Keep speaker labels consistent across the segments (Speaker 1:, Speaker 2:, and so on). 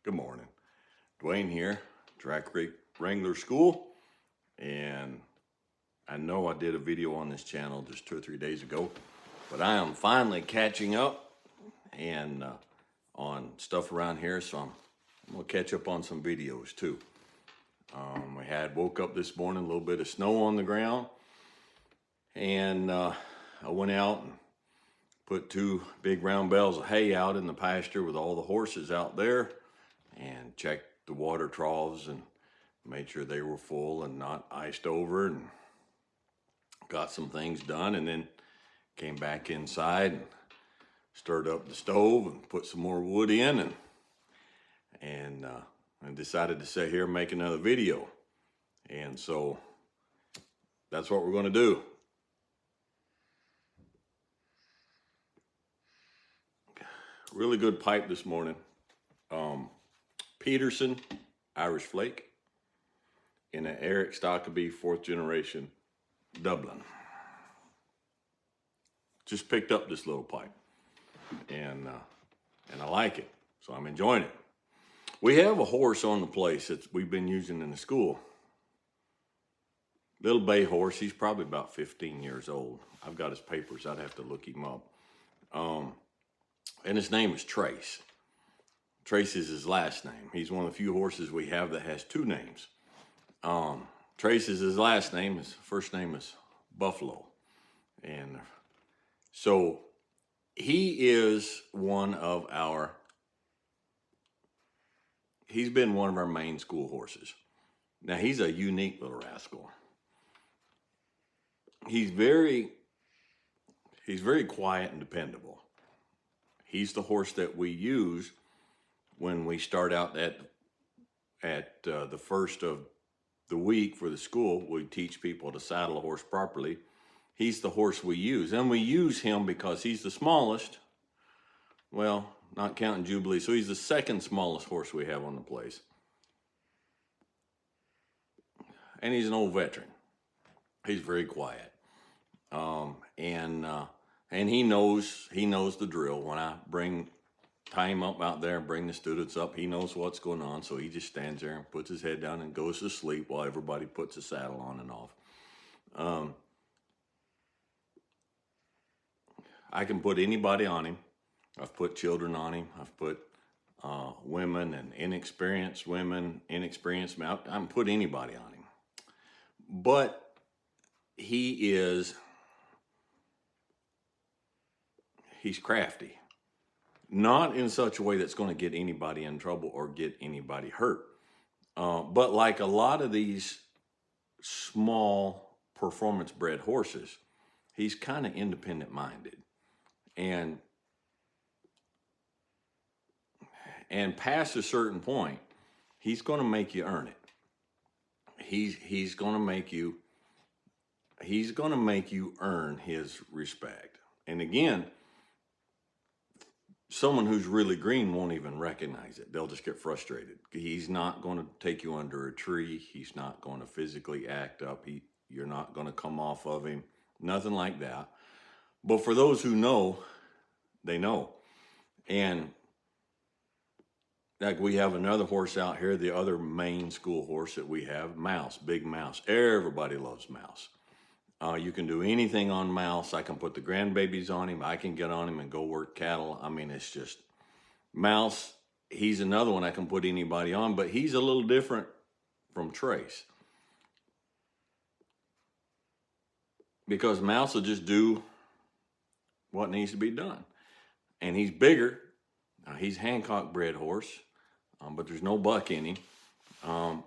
Speaker 1: Good morning. Dwayne here, Track Wrangler School. And I know I did a video on this channel just 2 or 3 days ago, but I am finally catching up and on stuff around here. So I'm going to catch up on some videos too. Woke up this morning, a little bit of snow on the ground. And I went out and put 2 big round bales of hay out in the pasture with all the horses out there, and checked the water troughs and made sure they were full and not iced over, and got some things done, and then came back inside and stirred up the stove and put some more wood in, and I decided to sit here and make another video. And so that's what we're going to do. Really good pipe this morning. Peterson Irish Flake in an Eric Stockeby 4th generation Dublin. Just picked up this little pipe, and I like it, so I'm enjoying it. We have a horse on the place that we've been using in the school. Little bay horse. He's probably about 15 years old. I've got his papers. I'd have to look him up. And his name is Trace. Trace is his last name. He's one of the few horses we have that has 2 names. Trace is his last name. His first name is Buffalo. And so he is he's been one of our main school horses. Now, he's a unique little rascal. He's very quiet and dependable. He's the horse that we use when we start out at the first of the week for the school. We teach people to saddle a horse properly. He's the horse we use, and we use him because he's the smallest. Well, not counting Jubilee, so he's the 2nd smallest horse we have on the place. And he's an old veteran. He's very quiet. And he knows the drill. When I tie him up out there and bring the students up, he knows what's going on. So he just stands there and puts his head down and goes to sleep while everybody puts the saddle on and off. I can put anybody on him. I've put children on him. I've put women and inexperienced women, inexperienced men. I can put anybody on him. But he's crafty. Not in such a way that's going to get anybody in trouble or get anybody hurt. But like a lot of these small performance-bred horses, he's kind of independent-minded. And past a certain point, he's going to make you earn it. He's going to make you earn his respect. And again, someone who's really green won't even recognize it. They'll just get frustrated. He's not going to take you under a tree. He's not going to physically act up. You're not going to come off of him. Nothing like that. But for those who know, they know. And like we have another horse out here, the other main school horse that we have, Mouse, Big Mouse. Everybody loves Mouse. You can do anything on Mouse. I can put the grandbabies on him. I can get on him and go work cattle. I mean, it's just Mouse. He's another one I can put anybody on, but he's a little different from Trace. Because Mouse will just do what needs to be done. And he's bigger. He's Hancock bred horse, but there's no buck in him.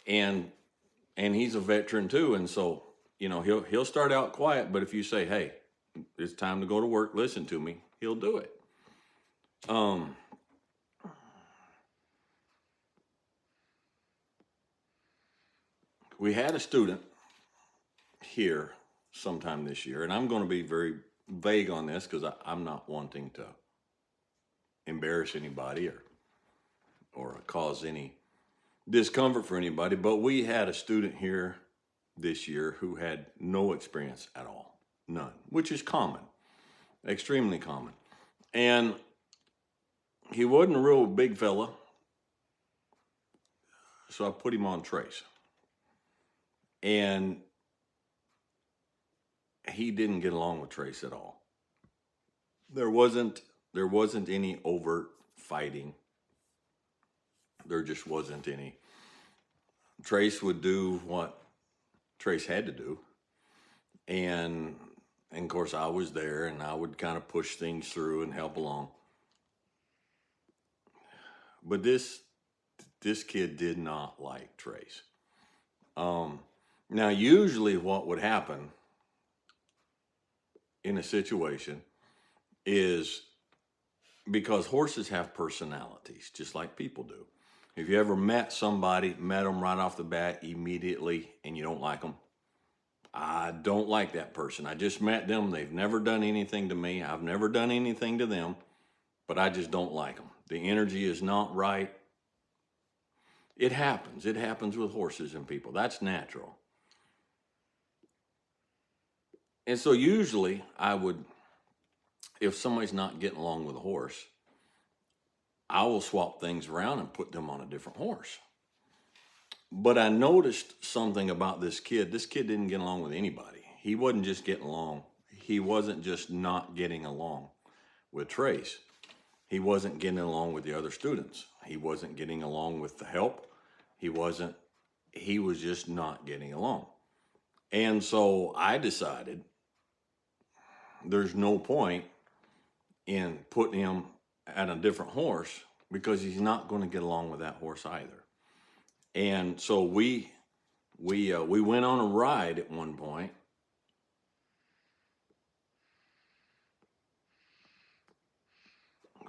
Speaker 1: And he's a veteran too. And so, he'll start out quiet, but if you say, hey, it's time to go to work, listen to me, he'll do it. We had a student here sometime this year, and I'm going to be very vague on this because I'm not wanting to embarrass anybody or cause any discomfort for anybody, but we had a student here this year who had no experience at all, none, which is common, extremely common. And he wasn't a real big fella, So I put him on Trace. And he didn't get along with Trace at all. There wasn't any overt fighting. There just wasn't any. Trace would do what Trace had to do. And of course I was there and I would kind of push things through and help along. But this kid did not like Trace. Now usually what would happen in a situation is, because horses have personalities just like people do. If you ever met them right off the bat immediately, and you don't like them, I don't like that person. I just met them. They've never done anything to me. I've never done anything to them, but I just don't like them. The energy is not right. It happens. It happens with horses and people. That's natural. And so usually I would, if somebody's not getting along with a horse, I will swap things around and put them on a different horse. But I noticed something about this kid. This kid didn't get along with anybody. He wasn't just getting along. He wasn't just not getting along with Trace. He wasn't getting along with the other students. He wasn't getting along with the help. He was just not getting along. And so I decided there's no point in putting him at a different horse, because he's not going to get along with that horse either. And so we went on a ride at one point.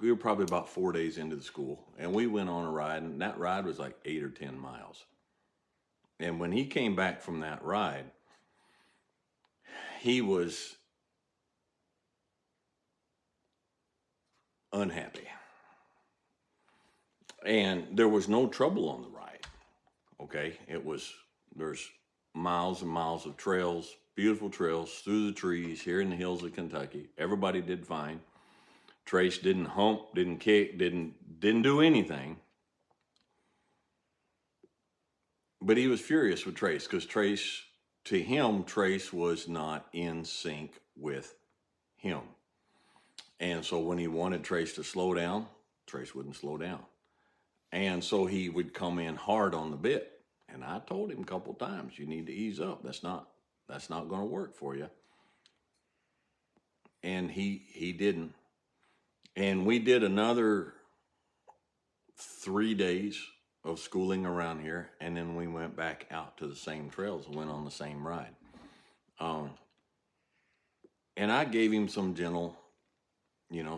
Speaker 1: We were probably about 4 days into the school, and we went on a ride, and that ride was like 8 or 10 miles. And when he came back from that ride, he was unhappy. And there was no trouble on the ride. Okay, there's miles and miles of trails, beautiful trails through the trees here in the hills of Kentucky. Everybody did fine. Trace didn't hump, didn't kick, didn't do anything. But he was furious with Trace, because to him, Trace was not in sync with him. And so when he wanted Trace to slow down, Trace wouldn't slow down. And so he would come in hard on the bit. And I told him a couple times, you need to ease up. That's not going to work for you. And he didn't. And we did another 3 days of schooling around here. And then we went back out to the same trails and went on the same ride. And I gave him some gentle,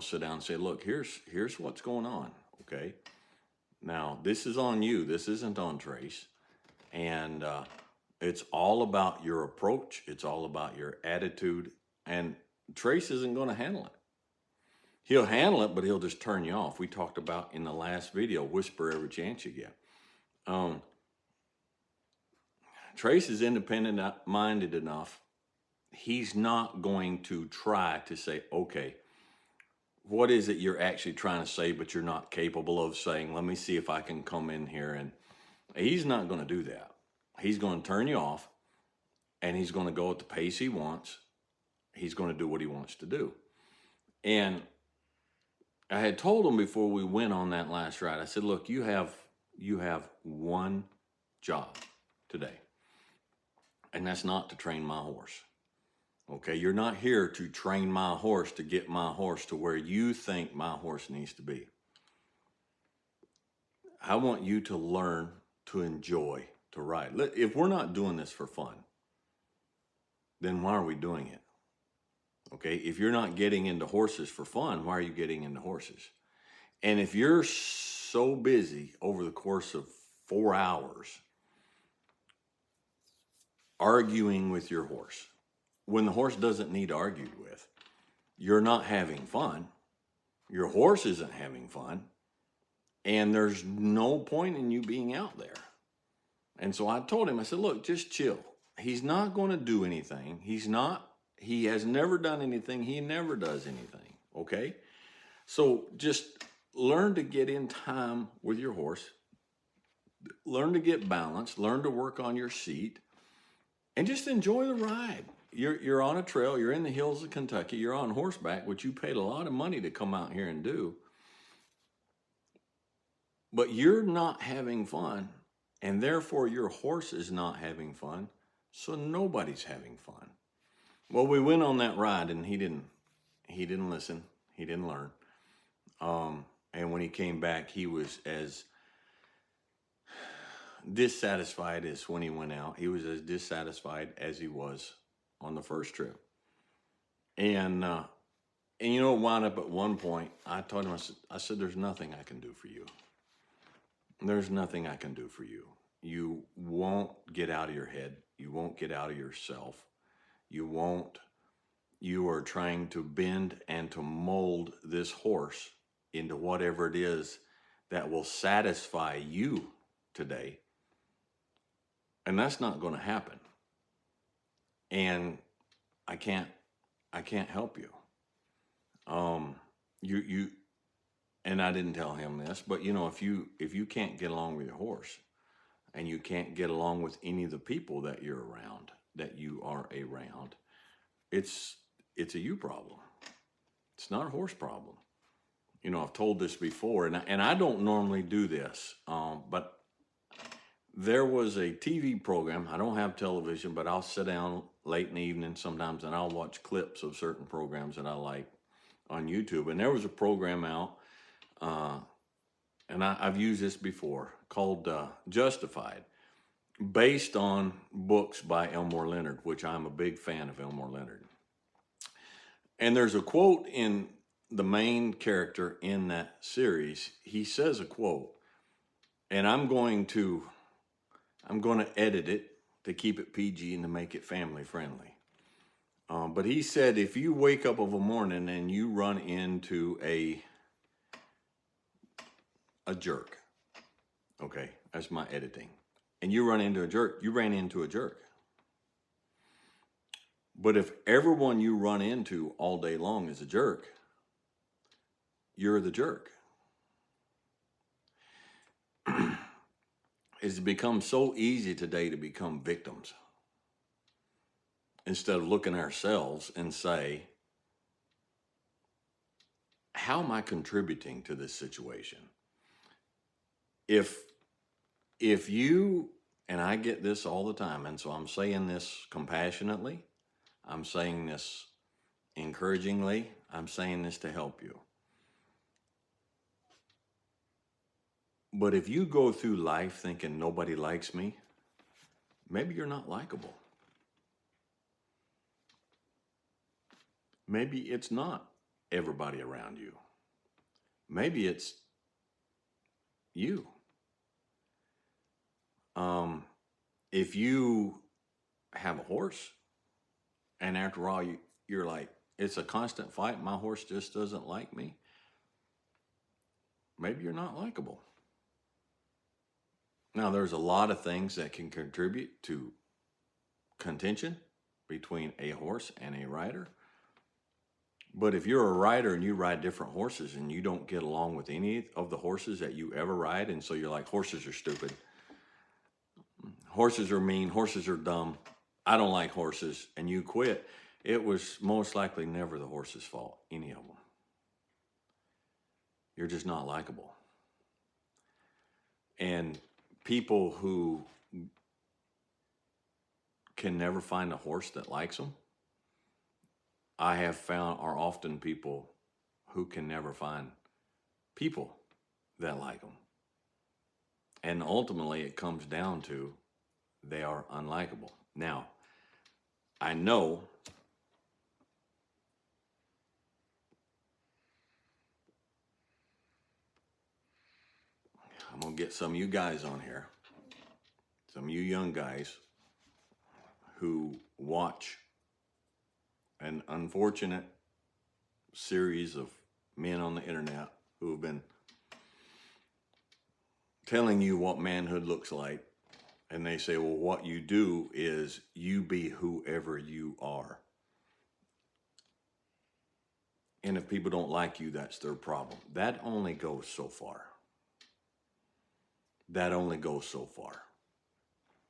Speaker 1: sit down and say, look, here's what's going on. Okay. Now, this is on you. This isn't on Trace. And it's all about your approach. It's all about your attitude. And Trace isn't going to handle it. He'll handle it, but he'll just turn you off. We talked about in the last video, whisper every chance you get. Trace is independent-minded enough. He's not going to try to say, okay, what is it you're actually trying to say, but you're not capable of saying? Let me see if I can come in here. And he's not going to do that. He's going to turn you off, and he's going to go at the pace he wants. He's going to do what he wants to do. And I had told him before we went on that last ride, I said, look, you have one job today, and that's not to train my horse. Okay, you're not here to train my horse to get my horse to where you think my horse needs to be. I want you to learn to enjoy to ride. If we're not doing this for fun, then why are we doing it? Okay, if you're not getting into horses for fun, why are you getting into horses? And if you're so busy over the course of 4 hours arguing with your horse, when the horse doesn't need argued with, you're not having fun. Your horse isn't having fun. And there's no point in you being out there. And so I told him, I said, look, just chill. He's not going to do anything. He has never done anything. He never does anything. Okay? So just learn to get in time with your horse. Learn to get balanced, learn to work on your seat, and just enjoy the ride. You're on a trail, you're in the hills of Kentucky, you're on horseback, which you paid a lot of money to come out here and do, but you're not having fun, and therefore your horse is not having fun, so nobody's having fun. Well, we went on that ride, and he didn't listen, he didn't learn. And when he came back, he was as dissatisfied as when he went out. He was as dissatisfied as he was on the first trip. And you know, it wound up at one point, I told him, I said, there's nothing I can do for you. There's nothing I can do for you. You won't get out of your head. You won't get out of yourself. You are trying to bend and to mold this horse into whatever it is that will satisfy you today. And that's not going to happen. And I can't help you. You and I didn't tell him this, but you know, if you can't get along with your horse, and you can't get along with any of the people that you are around, it's a you problem. It's not a horse problem. You know, I've told this before, and I don't normally do this, but there was a TV program. I don't have television, but I'll sit down late in the evening sometimes and I'll watch clips of certain programs that I like on YouTube. And there was a program out, and I've used this before, called Justified, based on books by Elmore Leonard, which I'm a big fan of Elmore Leonard. And there's a quote in the main character in that series. He says a quote, and I'm going to edit it to keep it PG and to make it family friendly. But he said, if you wake up of a morning and you run into a jerk, okay, that's my editing, and you run into a jerk, you ran into a jerk. But if everyone you run into all day long is a jerk, you're the jerk. It's become so easy today to become victims instead of looking at ourselves and say, how am I contributing to this situation? If you, and I get this all the time, and so I'm saying this compassionately, I'm saying this encouragingly, I'm saying this to help you. But if you go through life thinking nobody likes me, maybe you're not likable. Maybe it's not everybody around you. Maybe it's you. If you have a horse, and after a while you're like, it's a constant fight, my horse just doesn't like me, maybe you're not likable. Now, there's a lot of things that can contribute to contention between a horse and a rider. But if you're a rider and you ride different horses and you don't get along with any of the horses that you ever ride, and so you're like, horses are stupid, horses are mean, horses are dumb, I don't like horses, and you quit, it was most likely never the horse's fault, any of them. You're just not likable. And people who can never find a horse that likes them, I have found, are often people who can never find people that like them. And ultimately it comes down to they are unlikable. Now, I know I'm going to get some of you guys on here, some of you young guys who watch an unfortunate series of men on the internet who have been telling you what manhood looks like. And they say, well, what you do is you be whoever you are. And if people don't like you, that's their problem. That only goes so far. that only goes so far.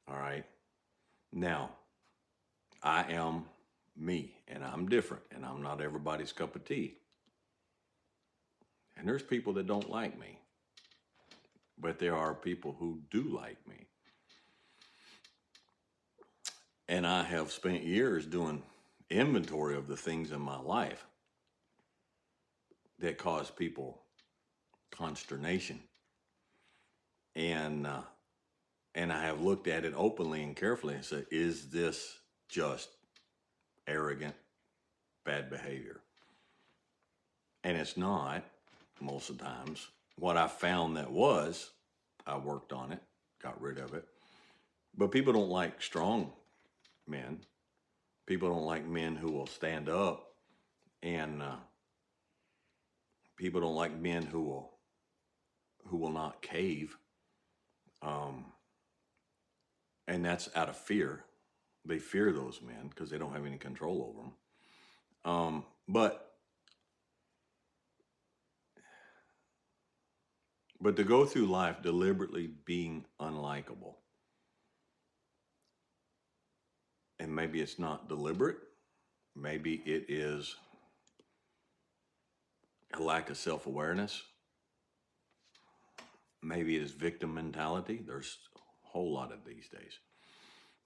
Speaker 1: All right. Now, I am me, and I'm different, and I'm not everybody's cup of tea. And there's people that don't like me, but there are people who do like me. And I have spent years doing inventory of the things in my life that cause people consternation. And I have looked at it openly and carefully and said, is this just arrogant, bad behavior? And it's not most of the times. What I found that was, I worked on it, got rid of it. But people don't like strong men. People don't like men who will stand up, and people don't like men who will not cave. And that's out of fear. They fear those men because they don't have any control over them. But to go through life deliberately being unlikable, and maybe it's not deliberate, maybe it is a lack of self-awareness, maybe it is victim mentality. There's a whole lot of these days.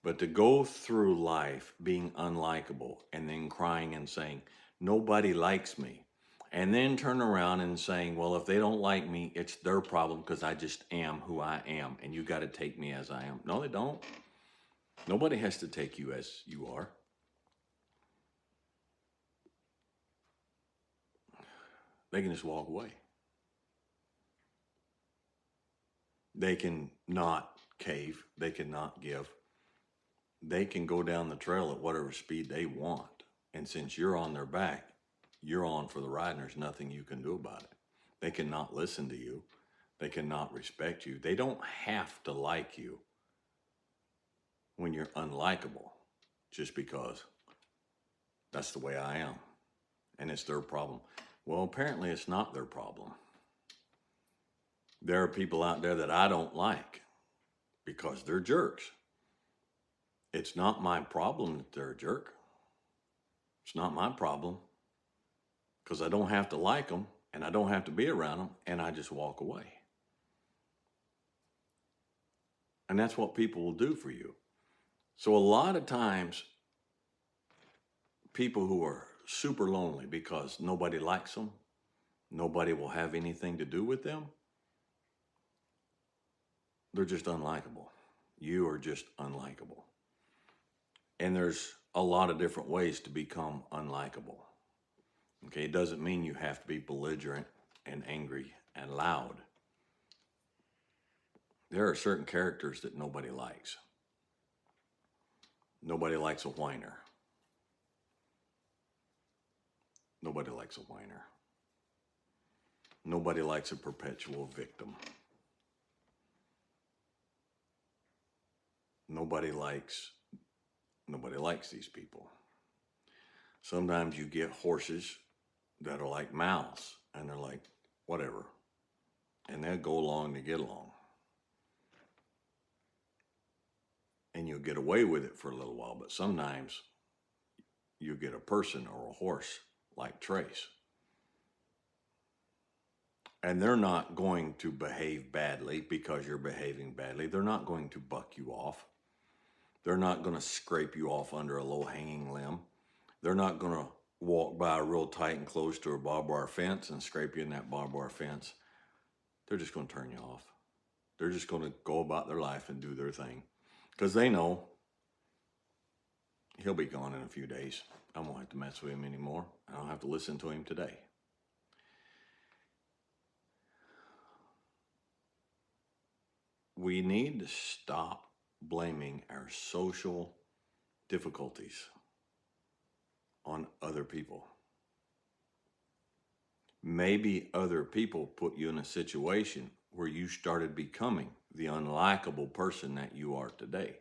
Speaker 1: But to go through life being unlikable and then crying and saying, nobody likes me, and then turn around and saying, well, if they don't like me, it's their problem because I just am who I am, and you got to take me as I am. No, they don't. Nobody has to take you as you are. They can just walk away. They can not cave. They can not give. They can go down the trail at whatever speed they want. And since you're on their back, you're on for the ride, and there's nothing you can do about it. They cannot listen to you. They cannot respect you. They don't have to like you when you're unlikable, just because that's the way I am, and it's their problem. Well, apparently it's not their problem. There are people out there that I don't like because they're jerks. It's not my problem that they're a jerk. It's not my problem, because I don't have to like them, and I don't have to be around them, and I just walk away. And that's what people will do for you. So a lot of times, people who are super lonely because nobody likes them, nobody will have anything to do with them, they're just unlikable. You are just unlikable. And there's a lot of different ways to become unlikable. Okay, it doesn't mean you have to be belligerent and angry and loud. There are certain characters that nobody likes. Nobody likes a whiner. Nobody likes a whiner. Nobody likes a perpetual victim. Nobody likes these people. Sometimes you get horses that are like mouths, and they're like, whatever. And they'll go along to get along. And you'll get away with it for a little while, but sometimes you get a person or a horse like Trace. And they're not going to behave badly because you're behaving badly. They're not going to buck you off. They're not going to scrape you off under a low-hanging limb. They're not going to walk by real tight and close to a barbed wire fence and scrape you in that barbed wire fence. They're just going to turn you off. They're just going to go about their life and do their thing, because they know he'll be gone in a few days. I won't have to mess with him anymore. I don't have to listen to him today. We need to stop blaming our social difficulties on other people. Maybe other people put you in a situation where you started becoming the unlikable person that you are today.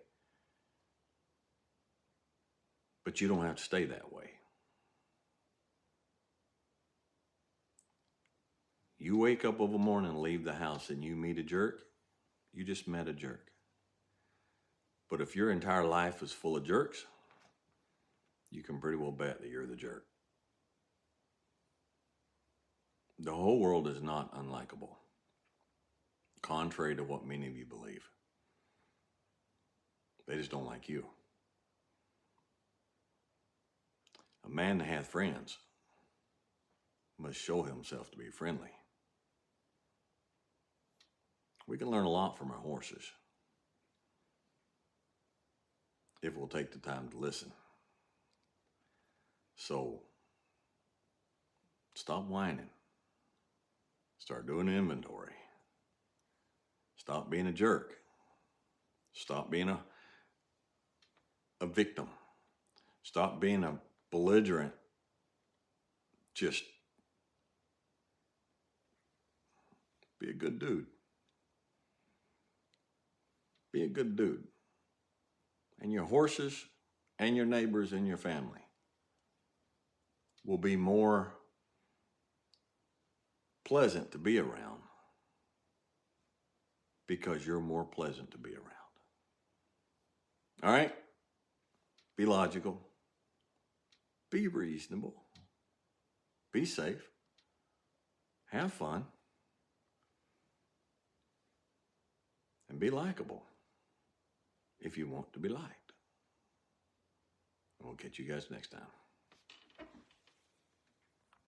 Speaker 1: But you don't have to stay that way. You wake up of a morning and leave the house and you meet a jerk, You just met a jerk. But if your entire life is full of jerks, you can pretty well bet that you're the jerk. The whole world is not unlikable, contrary to what many of you believe. They just don't like you. A man that hath friends must show himself to be friendly. We can learn a lot from our horses if we'll take the time to listen. So, stop whining. Start doing inventory. Stop being a jerk. Stop being a victim. Stop being a belligerent. Just be a good dude. Be a good dude. And your horses and your neighbors and your family will be more pleasant to be around because you're more pleasant to be around. All right? Be logical. Be reasonable. Be safe. Have fun. And be likable if you want to be liked. We'll catch you guys next time.